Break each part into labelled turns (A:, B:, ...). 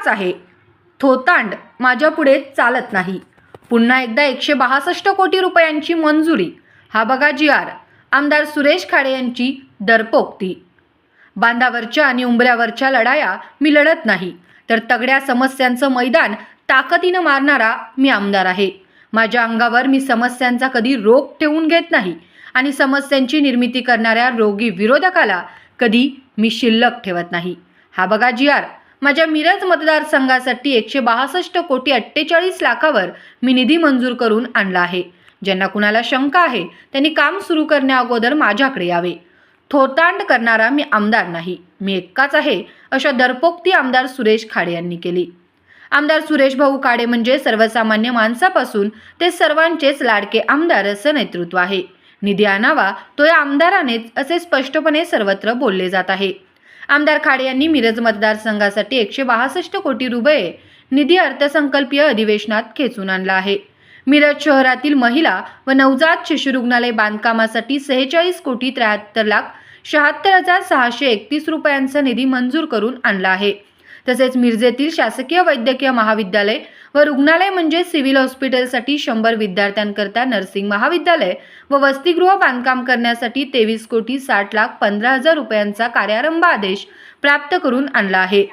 A: आहे. थोतांड माझ्या पुढे चालत नाही. पुन्हा एकदा 162 कोटी रुपयांची मंजुरी. हा बघा जी.आर. आमदार सुरेश खाडे यांची दर्पोक्ती. बांधावरच्या आणि उंबऱ्यावरच्या लढाया मी लढत नाही, तर तगड्या समस्यांचं मैदान ताकदीनं मारणारा मी आमदार आहे. माझ्या अंगावर मी समस्यांचा कधी रोग ठेवून घेत नाही आणि समस्यांची निर्मिती करणाऱ्या रोगी विरोधकाला कधी मी शिल्लक ठेवत नाही. हा बघा जी.आर. माझ्या मिरज मतदारसंघासाठी 162 कोटी 48 लाखावर मी निधी मंजूर करून आणला आहे. ज्यांना कुणाला शंका आहे त्यांनी काम सुरू करण्याअगोदर माझ्याकडे यावे. थोतांड करणारा मी आमदार नाही, मी एकटाच आहे, अशा दर्पोक्ती आमदार सुरेश खाडे यांनी केली. आमदार सुरेश भाऊ खाडे म्हणजे सर्वसामान्य माणसापासून ते सर्वांचेच लाडके आमदार असं नेतृत्व आहे. निधी आणावा तो या आमदारानेच असे स्पष्टपणे सर्वत्र बोलले जात आहे. आमदार खाडे यांनी मिरज मतदारसंघासाठी 162 कोटी रुपये निधी अर्थसंकल्पीय अधिवेशनात खेचून आणला आहे. मिरज शहरातील महिला व नवजात शिशु रुग्णालय बांधकामासाठी 46 कोटी 73 लाख 76,631 रुपयांचा निधी मंजूर करून आणला आहे. तसेच मिरजेतील शासकीय वैद्यकीय महाविद्यालय व रुग्णालय म्हणजे सिव्हिल हॉस्पिटलसाठी 100 विद्यार्थ्यांकरता नर्सिंग महाविद्यालय व वसतिगृह बांधकाम करण्यासाठी 23 कोटी 60 लाख 15,000 रुपयांचा कार्यारंभ आदेश प्राप्त करून आणला आहे.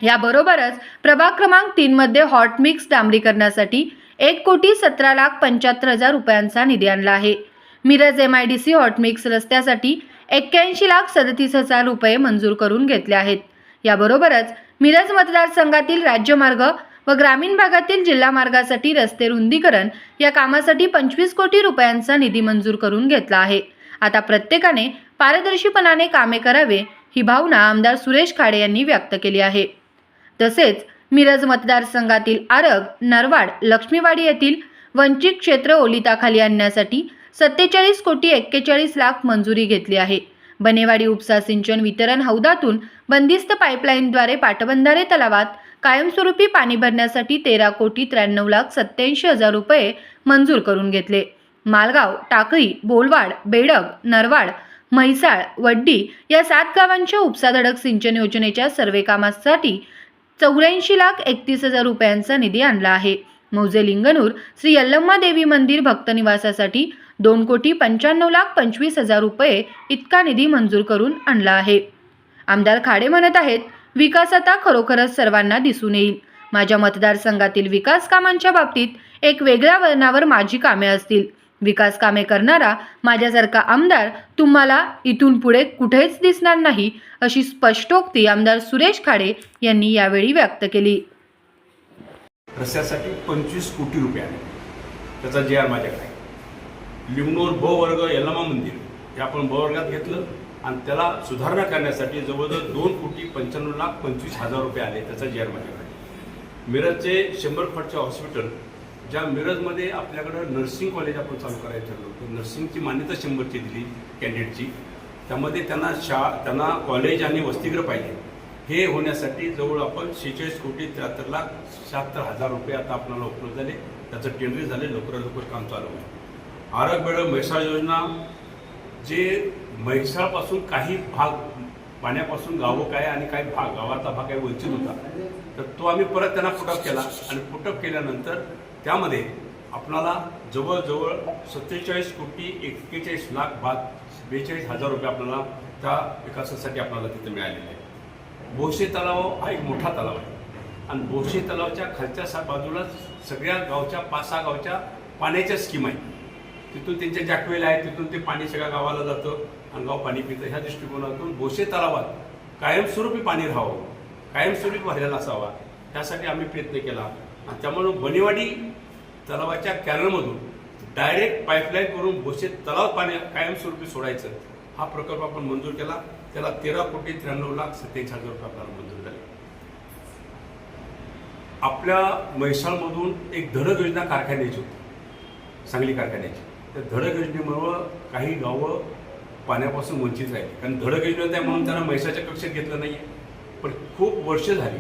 A: याबरोबरच प्रभाग क्रमांक 3 मध्ये हॉट मिक्स डांबरीकरणासाठी 1 कोटी 17 लाख 75,000 रुपयांचा निधी आणला आहे. मिरज MIDC हॉट मिक्स रस्त्यासाठी 81 लाख 37,000 रुपये मंजूर करून घेतले आहेत. याबरोबरच मिरज मतदारसंघातील राज्यमार्ग व ग्रामीण भागातील जिल्हा मार्गासाठी रस्ते रुंदीकरण या कामासाठी 25 कोटी रुपयांचा निधी मंजूर करून घेतला आहे. आता प्रत्येकाने पारदर्शीपणाने कामे करावे ही भावना आमदार सुरेश खाडे यांनी व्यक्त केली आहे. तसेच मिरज मतदारसंघातील आरग, नरवाड, लक्ष्मीवाडी येथील वंचित क्षेत्र ओलिताखाली आणण्यासाठी 47 कोटी 41 लाख मंजुरी घेतली आहे. बनेवाडी उपसा सिंचन वितरण हौदातून बंदिस्त पाईपलाईनद्वारे पाटबंधारे तलावात कायमस्वरूपी पाणी भरण्यासाठी 13 कोटी 93 लाख 87,000 रुपये मंजूर करून घेतले. मालगाव, टाकळी, बोलवाड, बेडग, नरवाड, म्हैसाळ, वड्डी या 7 गावांच्या उपसा धडक सिंचन योजनेच्या सर्वे कामासाठी 84 लाख 31,000 रुपयांचा निधी आणला आहे. मौजे लिंगणूर श्री यल्लम्मा देवी मंदिर भक्त निवासासाठी 2 कोटी 95 लाख 25,000 रुपये इतका निधी मंजूर करून आणला आहे. आमदार खाडे म्हणत आहेत, विकास आता खरोखरच सर्वांना दिसून येईल. माझ्या मतदारसंघातील विकास कामांच्या बाबतीत एक वेगळ्या वळणावर माझी कामे असतील. विकास कामे करणारा माझ्यासारखा आमदार तुम्हाला इथून पुढे कुठेच दिसणार नाही, अशी स्पष्टोक्ती आमदार सुरेश खाडे यांनी यावेळी व्यक्त केली.
B: रस्त्यासाठी 25 कोटी रुपये आहे, त्याचा जी.आर. माझ्याकडे आहे. लिंगणूर ब वर्ग यल्लम्मा मंदिर हे आपण ब वर्गात घेतलं आणि त्याला सुधारणा करण्यासाठी जवळजवळ 2 कोटी 95 लाख 25,000 रुपये आले, त्याचा जी.आर. माझ्याकडे आहे. मिरजचे 100 फटचे हॉस्पिटल, ज्या मिरजमध्ये आपल्याकडं नर्सिंग कॉलेज आपण चालू करायचं ठरलं, नर्सिंगची मान्यता 100ची दिली कॅन्डिडेटची, त्यामध्ये त्यांना कॉलेज आणि वसतिगृह पाहिजे. हे होण्यासाठी जवळ आपण 46 कोटी 73 लाख 76,000 रुपये आता आपल्याला उपलब्ध झाले. त्याचं टेंडर झाले, लवकरात लवकर काम चालू आहे. आरग बेडग म्हैसाळ योजना, जे म्हैसाळपासून काही भाग पाण्यापासून गावं काय आणि काही भाग गावाचा भाग काही वंचित होता, तर तो आम्ही परत त्यांना पुटअप केला आणि पुटअप केल्यानंतर त्यामध्ये आपणाला जवळजवळ 47 कोटी 41 लाख 42,000 रुपये आपल्याला त्या विकासासाठी आपल्याला तिथे मिळालेले आहे. बोशे तलाव हा एक मोठा तलाव आहे आणि बोशे तलावाच्या खालच्या बाजूला सगळ्या गावच्या 5-6 गावच्या पाण्याच्या स्कीम आहे. तिथून त्यांच्या जॅकवेल आहे, तिथून ते पाणी सगळ्या गावाला जातं आणि गाव पाणी पितं. ह्या दृष्टिकोनातून बोशे तलावात कायमस्वरूपी पाणी राहावं, कायमस्वरूपी भरलेला असावा, त्यासाठी आम्ही प्रयत्न केला. आणि त्यामुळे बनेवाडी तलावाच्या कॅनलमधून डायरेक्ट पाईपलाईन करून बोशे तलाव पाणी कायमस्वरूपी सोडायचं, हा प्रकल्प आपण मंजूर केला. त्याला 13 कोटी 93 लाख 87,000 रुपये आपल्याला मंजूर झाले. आपल्या म्हैसाळमधून एक धडक योजना कारखान्याची होती, सांगली कारखान्याची. त्या धडक योजनेमुळं काही गावं पाण्यापासून वंचित राहिली, कारण धडक योजना आहे म्हणून त्यांना म्हैसाळच्या कक्षेत घेतलं नाही आहे. पण खूप वर्ष झाली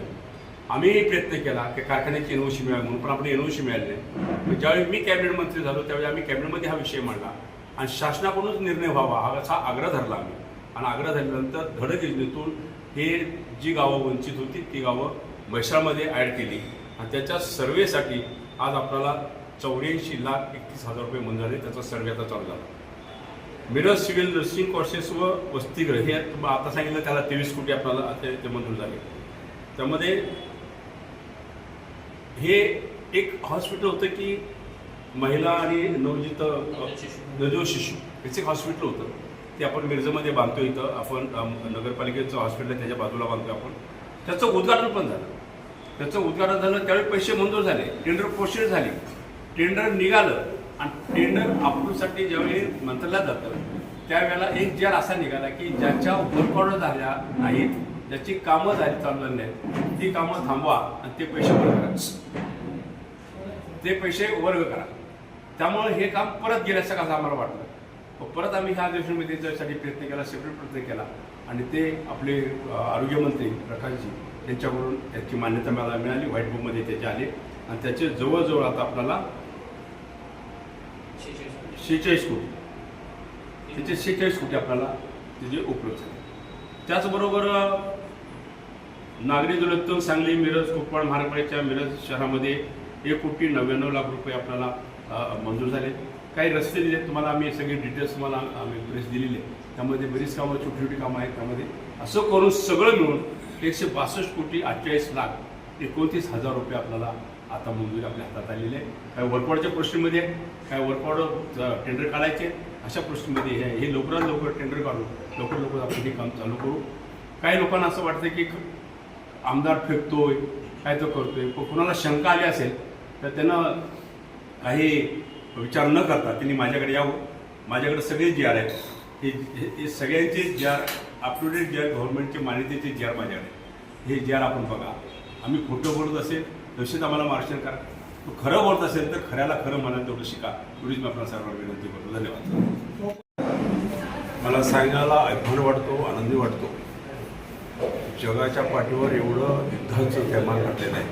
B: आम्ही प्रयत्न केला की कारखान्याची NOC मिळावी म्हणून, पण आपण NOC मिळाली नाही. ज्यावेळी मी कॅबिनेट मंत्री झालो त्यावेळी आम्ही कॅबिनेटमध्ये हा विषय मांडला आणि शासनाकडूनच निर्णय व्हावा हा आग्रह धरला आम्ही. आणि आग्रह झाल्यानंतर धडक योजनेतून हे जी गावं वंचित होती ती गावं म्हैसाळमध्ये ॲड केली आणि त्याच्या सर्वेसाठी आज आपल्याला 84,31,000 रुपये मंजूर झाले. त्याचा सर्वे आता चालू झाला. मिरज सिव्हिल नर्सिंग कोर्सेस व वसतिगृह हे आता सांगितलं त्याला 23 कोटी आपल्याला ते मंजूर झाले. त्यामध्ये हे एक हॉस्पिटल होतं की महिला आणि नवजात शिशु याचं एक हॉस्पिटल होतं. ते आपण मिरजमध्ये बांधतो. इथं आपण नगरपालिकेचं हॉस्पिटल त्याच्या बाजूला बांधतो आपण. त्याचं उद्घाटन पण झालं. त्यावेळी पैसे मंजूर झाले, टेंडर प्रोसेस झाली, टेंडर निघालं आणि टेंडर अप्रूव्हसाठी ज्यावेळी मंत्रालयात जातं त्यावेळेला एक जार असा निघाला की ज्याच्या वर्क ऑर्डर झाल्या नाहीत, ज्याची कामं चालू झाली नाहीत, ती कामं थांबवा आणि ते पैसे वर्ग करा. त्यामुळे हे काम परत गेल्याचं असं आम्हाला वाटलं. परत आम्ही ह्या अधिवेशनामध्ये त्यासाठी प्रयत्न केला, सेपरेट प्रयत्न केला आणि ते आपले आरोग्यमंत्री प्रकाशजी यांच्याकडून त्याची मान्यता मला मिळाली. व्हाईट बुकमध्ये त्याचे आले आणि त्याचे जवळजवळ आता आपल्याला 46 कोटी त्याचे 46 कोटी आपल्याला त्याचे उपलब्ध झाले. त्याचबरोबर नागरी जलोत्तम सांगली, मिरज, कोकण महानगरपालिकेच्या मिरज शहरामध्ये 1,99,00,000 रुपये आपल्याला मंजूर झाले. काही रस्ते दिले तुम्हाला आम्ही सगळे डिटेल्स तुम्हाला आम्ही बरेच दिलेले. त्यामध्ये बरीच कामं छोटी छोटी कामं आहेत. त्यामध्ये असं करून सगळं मिळून 162,48,29,000 रुपये आपल्याला आता मंजुरी आपल्या हातात आलेली आहे. काही वर्कऑर्डच्या परिस्थितीमध्ये, काही वर्कऑर्डर टेंडर काढायचे अशा परिस्थितीमध्ये हे लवकरात लवकर टेंडर काढून लवकर आपण हे काम चालू करू. काही लोकांना असं वाटतं की आमदार फेकतोय, काय तो करतोय. पण कुणाला शंका आली असेल तर त्यांना काही विचार न करता त्यांनी माझ्याकडे यावं. माझ्याकडे सगळे जी आर आहेत, हे सगळ्यांचे G R up to date G R गव्हर्नमेंटचे मान्यतेचे जी आर माझ्याकडे. हे जी आर आपण बघा. आम्ही खोटं बोलत असेल तसेच आम्हाला मार्गदर्शन करा. तो खरं बोलत असेल तर खऱ्याला खरं म्हणायला तेवढं शिका. एवढीच मी आपल्याला सर्वांना विनंती करतो. धन्यवाद. मला सांगायला अभिमान वाटतो, आनंदी वाटतो. जगाच्या पाठीवर एवढं युद्धाचं थैमान घातलेलं आहे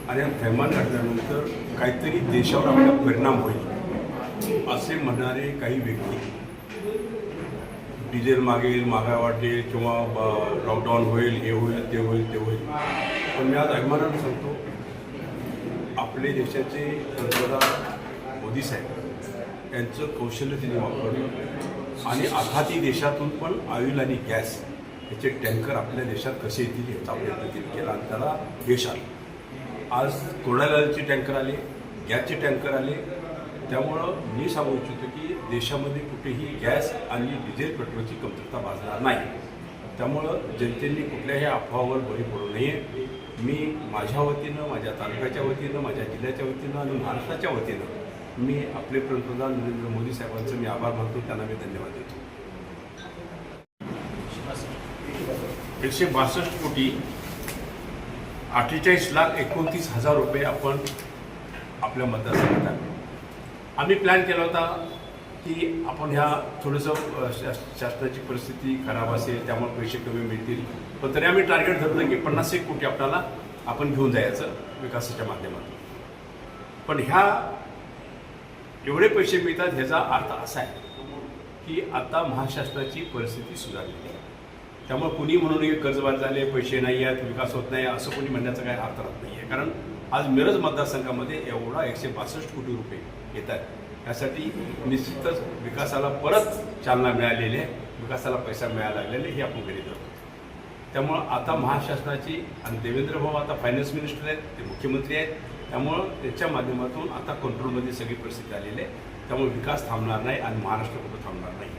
B: आणि थैमान घातल्यानंतर काहीतरी देशावर आपला परिणाम होईल असे म्हणणारे काही व्यक्ती डिझेल मागेल, महागाई वाढेल किंवा लॉकडाऊन होईल, हे होईल, ते होईल, ते होईल. पण मी आज अभिमानाने सांगतो आपले देशाचे पंतप्रधान मोदी साहेब यांचं कौशल्य त्यांनी वापरलं आणि आघाती देशातून पण ऑइल आणि गॅस याचे टँकर आपल्या देशात कसे येतील याचा प्रयत्न त्यांनी केला आणि त्याला यश आलं. आज कोडायलचे टँकर आले, गॅसचे टँकर आले. त्यामुळं मी सांगू इच्छितो की देशामध्ये कुठेही गॅस आणि डिझेल पेट्रोलची कमतरता भासणार नाही. त्यामुळं जनतेने कुठल्याही अफवावर बळी पडू नये. मी माझ्या वतीनं, माझ्या तालुक्याच्या वतीनं, माझ्या जिल्ह्याच्या वतीनं आणि महाराष्ट्राच्या वतीनं मी आपले पंतप्रधान नरेंद्र मोदी साहेबांचं मी आभार मानतो. त्यांना मी धन्यवाद देतो. 162 कोटी 48,29,000 रुपये आपण आपल्या मतदारसंघात आहे. आम्ही प्लॅन केला होता की आपण ह्या थोडंसं शासनाची परिस्थिती खराब असेल त्यामुळे पैसे कमी मिळतील. पण तरी आम्ही टार्गेट धरलं की 50 कोटी आपल्याला आपण घेऊन जायचं विकासाच्या माध्यमातून. पण ह्या एवढे पैसे मिळतात ह्याचा अर्थ असा आहे की आता महाराष्ट्राची परिस्थिती सुधारलेली आहे. त्यामुळे कुणी म्हणून हे कर्जबाद झाले, पैसे नाही आहेत, विकास होत नाही असं कोणी म्हणण्याचा काही अर्थ राहत नाही आहे. कारण आज मिरज मतदारसंघामध्ये एवढा 162 कोटी रुपये येत आहेत. त्यासाठी निश्चितच विकासाला परत चालना मिळालेली आहे, विकासाला पैसा मिळायला लागलेला हे आपण गृहीत धरतो. त्यामुळं आता महाराष्ट्राची आणि देवेंद्र भाऊ आता फायनान्स मिनिस्टर आहेत, ते मुख्यमंत्री आहेत. त्यामुळं त्याच्या माध्यमातून आता कंट्रोलमध्ये सगळी परिस्थिती आलेली आहे. त्यामुळे विकास थांबणार नाही आणि महाराष्ट्र कुठं थांबणार नाही.